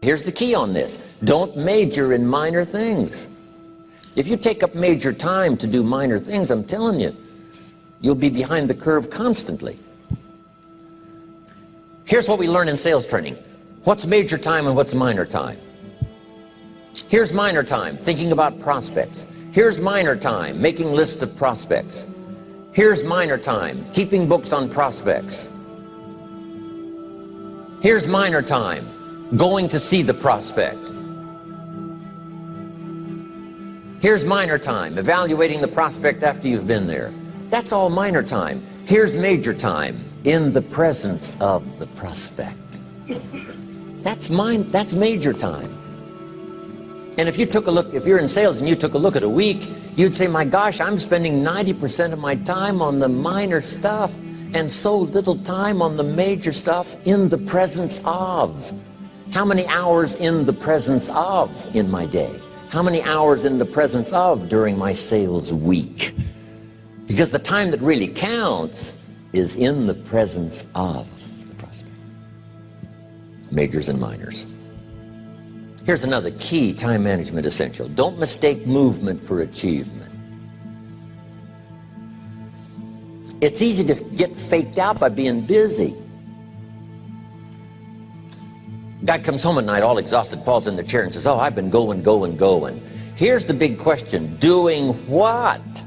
Here's the key on this. Don't major in minor things. If you take up major time to do minor things, I'm telling you, you'll be behind the curve constantly. Here's what we learn in sales training. What's major time and what's minor time? Here's minor time, thinking about prospects. Here's minor time, making lists of prospects. Here's minor time, keeping books on prospects. Here's minor time, going to see the prospect. Here's minor time, evaluating the prospect after you've been there. That's all minor time. Here's major time, in the presence of the prospect. That's major time. And if you took a look, if you're in sales and you took a look at a week, you'd say, my gosh, I'm spending 90% of my time on the minor stuff and so little time on the major stuff in the presence of. How many hours in the presence of in my day? How many hours in the presence of during my sales week? Because the time that really counts is in the presence of the prospect. Majors and minors. Here's another key time management essential. Don't mistake movement for achievement. It's easy to get faked out by being busy. Guy comes home at night all exhausted, falls in the chair and says, oh, I've been going. Here's the big question. Doing what?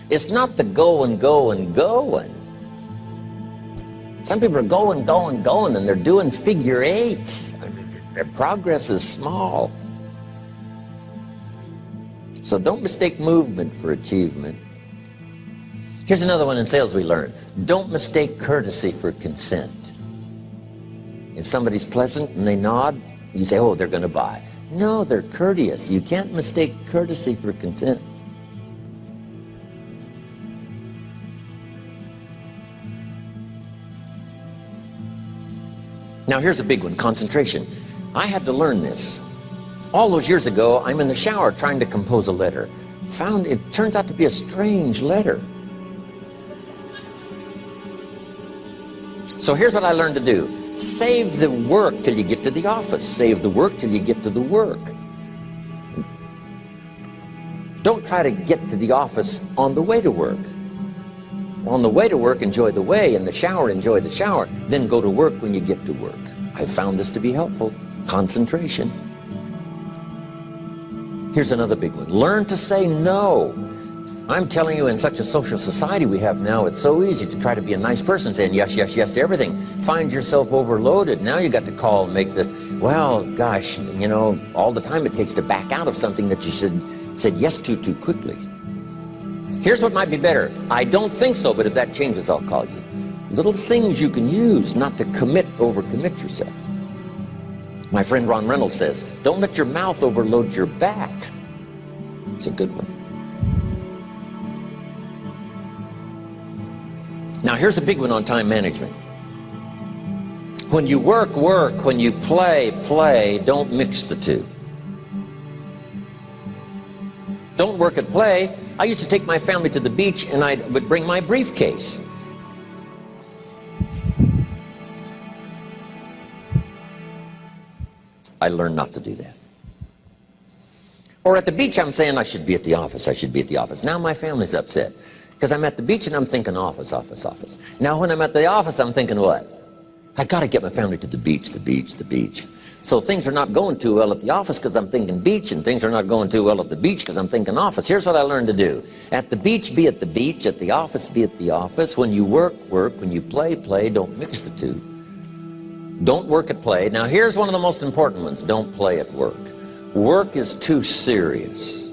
It's not the going. Some people are going, and they're doing figure eights. Their progress is small. So don't mistake movement for achievement. Here's another one in sales we learned. Don't mistake courtesy for consent. If somebody's pleasant and they nod, you say, oh, they're going to buy. No, they're courteous. You can't mistake courtesy for consent. Now here's a big one, concentration. I had to learn this. All those years ago, I'm in the shower trying to compose a letter. Found it turns out to be a strange letter. So here's what I learned to do. Save the work till you get to the office. Save the work till you get to the work. Don't try to get to the office on the way to work. On the way to work, enjoy the way. In the shower, enjoy the shower. Then go to work when you get to work. I found this to be helpful. Concentration. Here's another big one. Learn to say no. I'm telling you, in such a social society we have now, it's so easy to try to be a nice person, saying yes to everything. Find yourself overloaded. Now you got to call and make the, well, gosh, you know, all the time it takes to back out of something that you said yes to too quickly. Here's what might be better. I don't think so, but if that changes, I'll call you. Little things you can use not to overcommit yourself. My friend Ron Reynolds says, don't let your mouth overload your back. It's a good one. Now here's a big one on time management. When you work, when you play, don't mix the two. Don't work at play. I used to take my family to the beach and I would bring my briefcase. I learned not to do that. Or at the beach, I'm saying I should be at the office. Now my family's upset because I'm at the beach and I'm thinking office. Now when I'm at the office, I'm thinking what? I got to get my family to the beach. So things are not going too well at the office because I'm thinking beach, and things are not going too well at the beach because I'm thinking office. Here's what I learned to do. At the beach, be at the beach. At the office, be at the office. When you work. When you play. Don't mix the two. Don't work at play. Now here's one of the most important ones. Don't play at work. Work is too serious.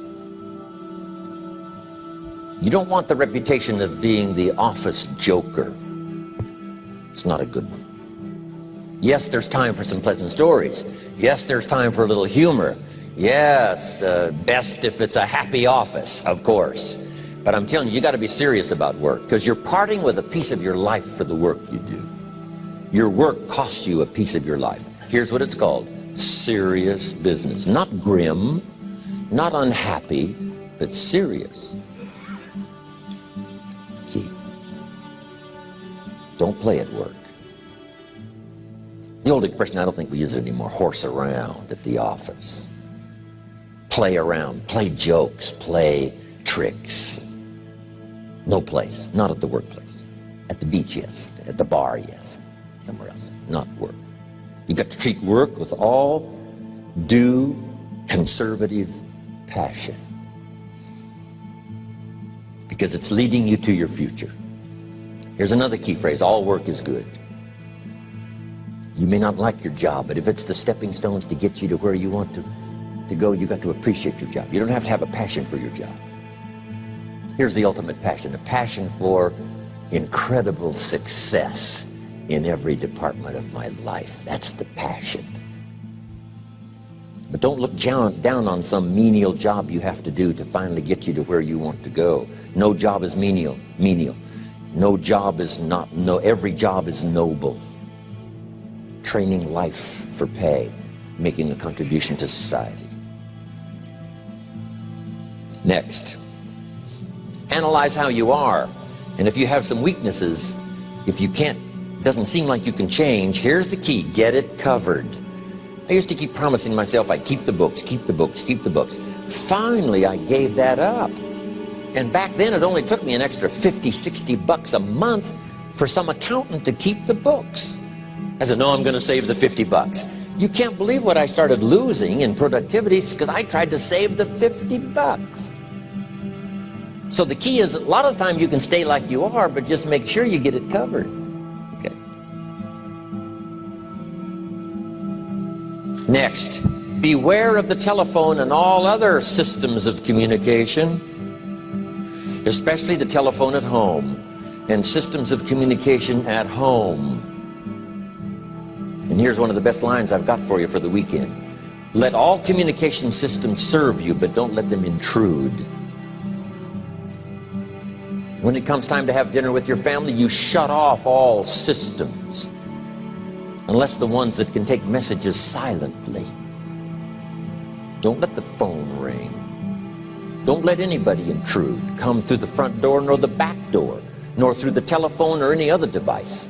You don't want the reputation of being the office joker. It's not a good one. Yes, there's time for some pleasant stories. Yes, there's time for a little humor. Yes, best if it's a happy office, of course. But I'm telling you got to be serious about work because you're parting with a piece of your life for the work you do. Your work costs you a piece of your life. Here's what it's called. Serious business. Not grim, not unhappy, but serious. Key. Don't play at work. The old expression, I don't think we use it anymore, horse around at the office. Play around, play jokes, play tricks. No place, not at the workplace. At the beach, yes. At the bar, yes. Somewhere else, not work. You got to treat work with all due conservative passion, because it's leading you to your future. Here's another key phrase: all work is good. You may not like your job, but if it's the stepping stones to get you to where you want to go, you got to appreciate your job. You don't have to have a passion for your job. Here's the ultimate passion: a passion for incredible success in every department of my life. That's the passion. But don't look down on some menial job you have to do to finally get you to where you want to go. No job is menial. No job is not, every job is noble. Training life for pay, making a contribution to society. Next, analyze how you are. And if you have some weaknesses, if you can't, doesn't seem like you can change, here's the key: get it covered. I used to keep promising myself I'd keep the books, keep the books, keep the books. Finally, I gave that up. And back then, it only took me an extra $50, $60 a month for some accountant to keep the books. I said, no, I'm going to save the $50. You can't believe what I started losing in productivity because I tried to save the $50. So the key is, a lot of the time you can stay like you are, but just make sure you get it covered. Okay. Next, beware of the telephone and all other systems of communication, especially the telephone at home and systems of communication at home. And here's one of the best lines I've got for you for the weekend: let all communication systems serve you, but don't let them intrude. When it comes time to have dinner with your family, you shut off all systems, unless the ones that can take messages silently. Don't let the phone ring. Don't let anybody intrude, come through the front door nor the back door, nor through the telephone or any other device.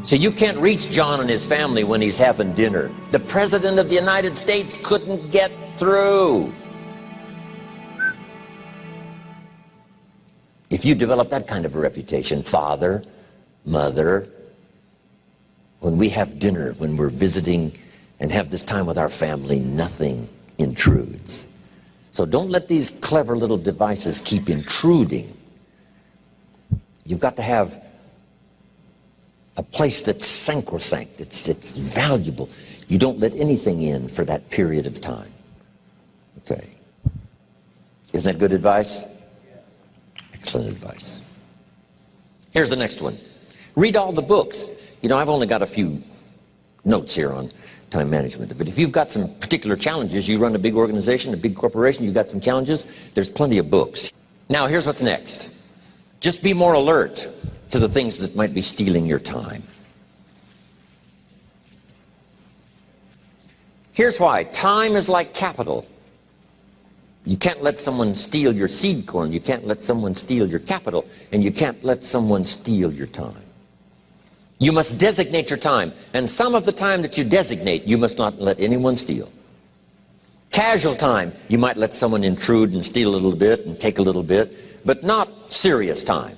So you can't reach John and his family when he's having dinner. The President of the United States couldn't get through. If you develop that kind of a reputation, father, mother, when we have dinner, when we're visiting and have this time with our family, nothing intrudes. So don't let these clever little devices keep intruding. You've got to have a place that's sacrosanct, it's valuable. You don't let anything in for that period of time. Okay. Isn't that good advice? Excellent advice. Here's the next one. Read all the books. You know, I've only got a few notes here on time management, but if you've got some particular challenges, you run a big organization, a big corporation, you've got some challenges, there's plenty of books. Now, here's what's next. Just be more alert to the things that might be stealing your time. Here's why. Time is like capital. You can't let someone steal your seed corn. You can't let someone steal your capital. And you can't let someone steal your time. You must designate your time. And some of the time that you designate, you must not let anyone steal. Casual time, you might let someone intrude and steal a little bit and take a little bit, but not serious time.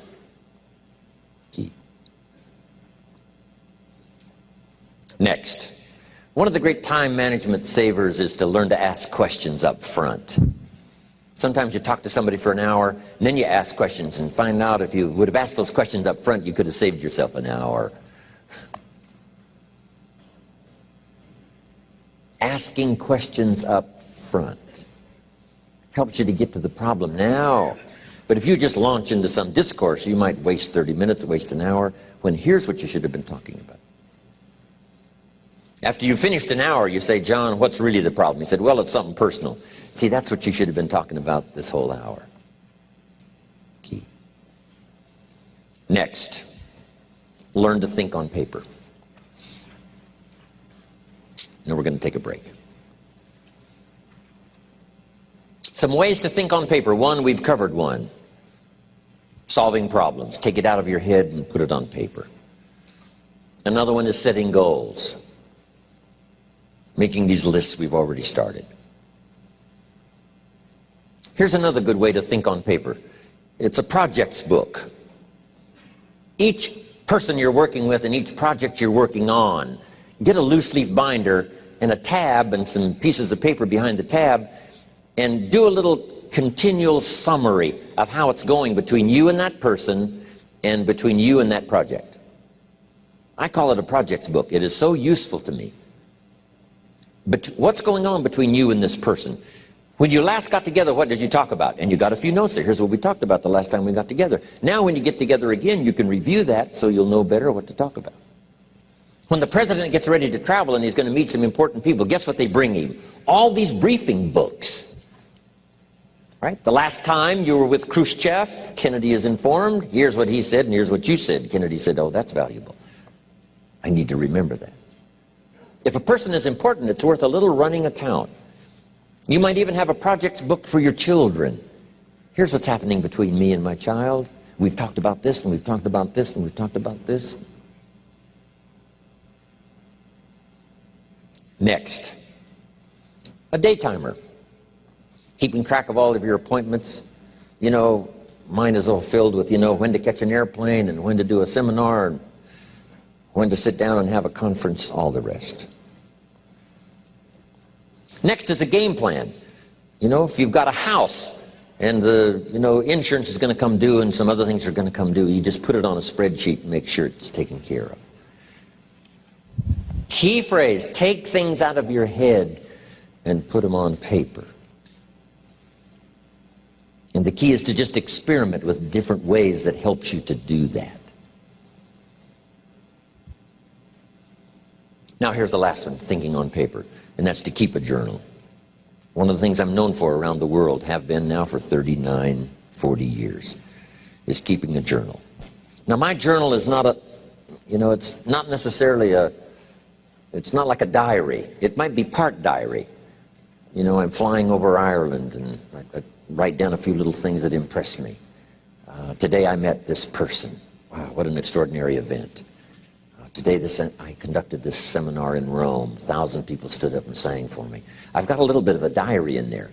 Key. Next, one of the great time management savers is to learn to ask questions up front. Sometimes you talk to somebody for an hour, and then you ask questions and find out if you would have asked those questions up front, you could have saved yourself an hour. Asking questions up front helps you to get to the problem now. But if you just launch into some discourse, you might waste 30 minutes, waste an hour, when here's what you should have been talking about. After you finished an hour, you say, John, what's really the problem? He said, well, it's something personal. See, that's what you should have been talking about this whole hour. Key. Next, learn to think on paper. Now we're going to take a break. Some ways to think on paper. One, we've covered one. Solving problems. Take it out of your head and put it on paper. Another one is setting goals. Making these lists we've already started. Here's another good way to think on paper. It's a projects book. Each person you're working with and each project you're working on, get a loose leaf binder and a tab and some pieces of paper behind the tab and do a little continual summary of how it's going between you and that person and between you and that project. I call it a projects book. It is so useful to me. But what's going on between you and this person? When you last got together, what did you talk about? And you got a few notes there. Here's what we talked about the last time we got together. Now when you get together again, you can review that so you'll know better what to talk about. When the president gets ready to travel and he's going to meet some important people, guess what they bring him? All these briefing books. Right? The last time you were with Khrushchev, Kennedy is informed. Here's what he said and here's what you said. Kennedy said, oh, that's valuable. I need to remember that. If a person is important, it's worth a little running account. You might even have a projects book for your children. Here's what's happening between me and my child. We've talked about this, and we've talked about this, and we've talked about this. Next, a day timer. Keeping track of all of your appointments. You know, mine is all filled with, you know, when to catch an airplane, and when to do a seminar, and when to sit down and have a conference, all the rest. Next is a game plan. You know, if you've got a house and the, insurance is going to come due and some other things are going to come due, you just put it on a spreadsheet and make sure it's taken care of. Key phrase, take things out of your head and put them on paper. And the key is to just experiment with different ways that helps you to do that. Now here's the last one, thinking on paper. And that's to keep a journal. One of the things I'm known for around the world, have been now for 39, 40 years, is keeping a journal. Now my journal is not it's not necessarily it's not like a diary. It might be part diary. You know, I'm flying over Ireland and I write down a few little things that impress me. Today I met this person. Wow, what an extraordinary event. Today I conducted this seminar in Rome. 1,000 people stood up and sang for me. I've got a little bit of a diary in there.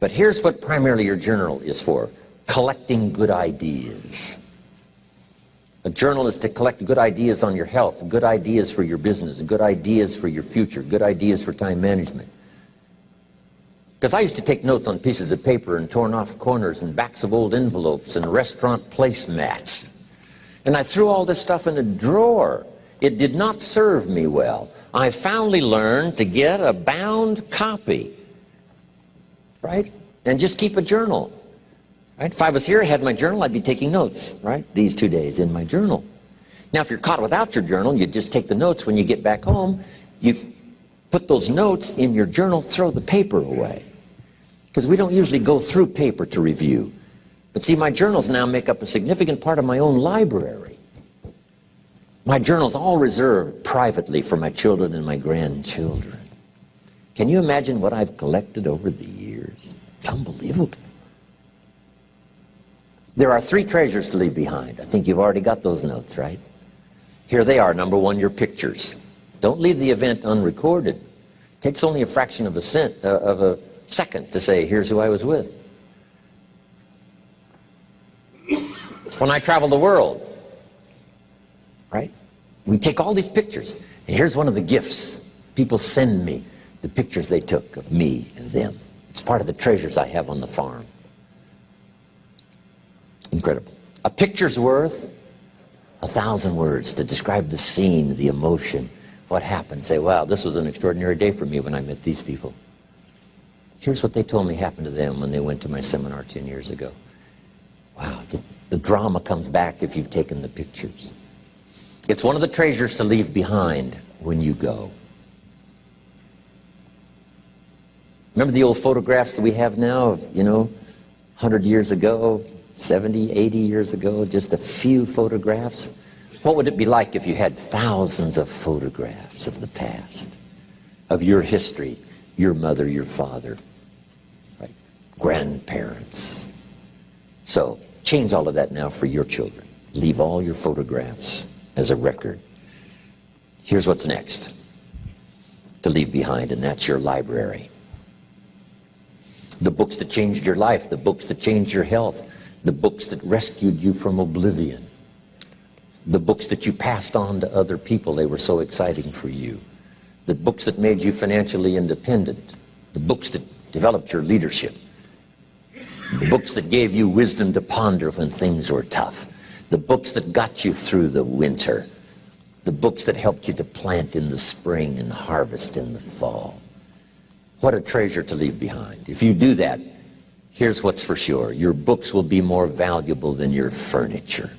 But here's what primarily your journal is for. Collecting good ideas. A journal is to collect good ideas on your health, good ideas for your business, good ideas for your future, good ideas for time management. Because I used to take notes on pieces of paper and torn off corners and backs of old envelopes and restaurant placemats. And I threw all this stuff in a drawer. It did not serve me well. I finally learned to get a bound copy, right? And just keep a journal, right? If I was here, I had my journal, I'd be taking notes, right? These 2 days in my journal. Now, if you're caught without your journal, you just take the notes. When you get back home, you put those notes in your journal, throw the paper away. Because we don't usually go through paper to review. But see, my journals now make up a significant part of my own library. My journal's all reserved privately for my children and my grandchildren. Can you imagine what I've collected over the years? It's unbelievable. There are 3 treasures to leave behind. I think you've already got those notes, right? Here they are. Number 1, your pictures. Don't leave the event unrecorded. It takes only a fraction of a second to say, here's who I was with. When I travel the world, right? We take all these pictures, and here's one of the gifts. People send me the pictures they took of me and them. It's part of the treasures I have on the farm. Incredible. A picture's worth 1,000 words to describe the scene, the emotion, what happened. Say, wow, this was an extraordinary day for me when I met these people. Here's what they told me happened to them when they went to my seminar 10 years ago. Wow, the drama comes back if you've taken the pictures. It's one of the treasures to leave behind when you go. Remember the old photographs that we have now of, 100 years ago, 70, 80 years ago, just a few photographs? What would it be like if you had thousands of photographs of the past, of your history, your mother, your father, right? Grandparents? So, change all of that now for your children. Leave all your photographs as a record Here's what's next to leave behind, and that's your library. The books that changed your life, the books that changed your health, the books that rescued you from oblivion, the books that you passed on to other people, they were so exciting for you, the books that made you financially independent, the books that developed your leadership, the books that gave you wisdom to ponder when things were tough, the books that got you through the winter, the books that helped you to plant in the spring and harvest in the fall. What a treasure to leave behind. If you do that, here's what's for sure. Your books will be more valuable than your furniture.